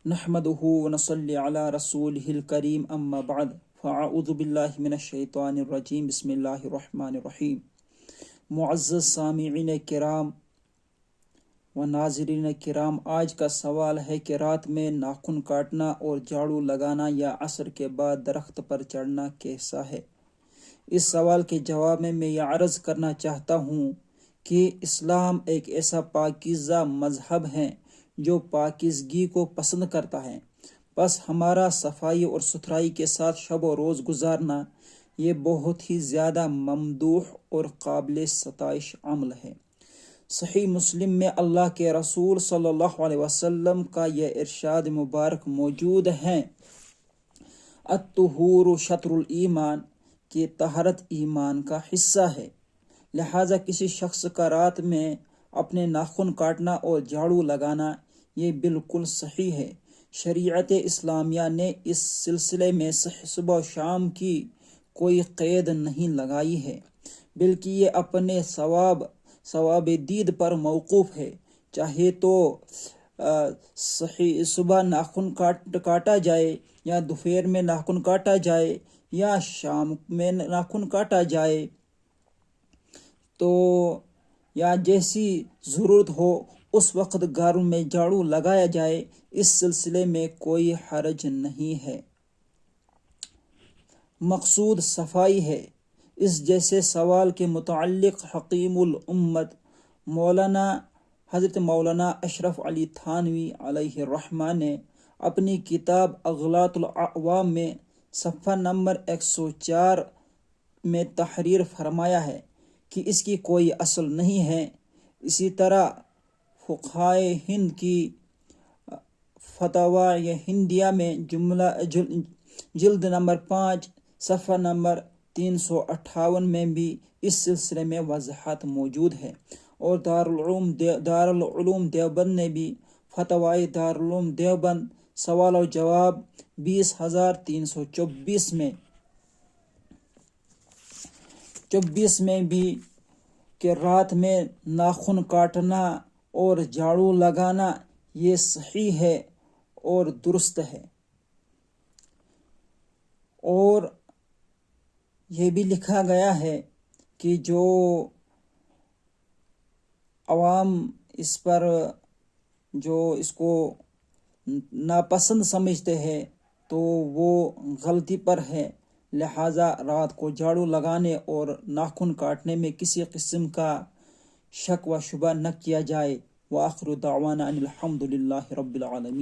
نحمده ونصلي على رسوله الكريم اما بعد فاعوذ باللہ من الشیطان الرجیم بسم اللہ الرحمن الرحیم۔ معزز سامعین کرام و ناظرین کرام، آج کا سوال ہے کہ رات میں ناخن کاٹنا اور جھاڑو لگانا یا عصر کے بعد درخت پر چڑھنا کیسا ہے؟ اس سوال کے جواب میں یہ عرض کرنا چاہتا ہوں کہ اسلام ایک ایسا پاکیزہ مذہب ہے جو پاکیزگی کو پسند کرتا ہے، بس ہمارا صفائی اور ستھرائی کے ساتھ شب و روز گزارنا یہ بہت ہی زیادہ ممدوح اور قابل ستائش عمل ہے۔ صحیح مسلم میں اللہ کے رسول صلی اللہ علیہ وسلم کا یہ ارشاد مبارک موجود ہے، الطہور شطر الایمان، کہ طہارت ایمان کا حصہ ہے۔ لہٰذا کسی شخص کا رات میں اپنے ناخن کاٹنا اور جھاڑو لگانا یہ بالکل صحیح ہے۔ شریعت اسلامیہ نے اس سلسلے میں صبح و شام کی کوئی قید نہیں لگائی ہے، بلکہ یہ اپنے ثواب دید پر موقوف ہے۔ چاہے تو صبح ناخن کاٹا جائے یا دوپہر میں ناخن کاٹا جائے یا شام میں ناخن کاٹا جائے، تو یا جیسی ضرورت ہو اس وقت گھر میں جھاڑو لگایا جائے، اس سلسلے میں کوئی حرج نہیں ہے۔ مقصود صفائی ہے۔ اس جیسے سوال کے متعلق حکیم الامت حضرت مولانا اشرف علی تھانوی علیہ الرحمہ نے اپنی کتاب اغلاط الاعوام میں صفحہ نمبر 104 میں تحریر فرمایا ہے کہ اس کی کوئی اصل نہیں ہے۔ اسی طرح فقہائے ہند کی فتاوی ہندیہ میں جلد نمبر 5 صفحہ نمبر 358 میں بھی اس سلسلے میں وضاحت موجود ہے، اور دارالعلوم دیوبند نے بھی فتاوی دارالعلوم دیوبند سوال و جواب 20324 میں بھی کہ رات میں ناخن کاٹنا اور جھاڑو لگانا یہ صحیح ہے اور درست ہے، اور یہ بھی لکھا گیا ہے کہ جو عوام اس کو ناپسند سمجھتے ہیں تو وہ غلطی پر ہے۔ لہٰذا رات کو جھاڑو لگانے اور ناخن کاٹنے میں کسی قسم کا شک و شبہ نہ کیا جائے۔ وآخر دعوانا ان الحمد للہ رب العالمین۔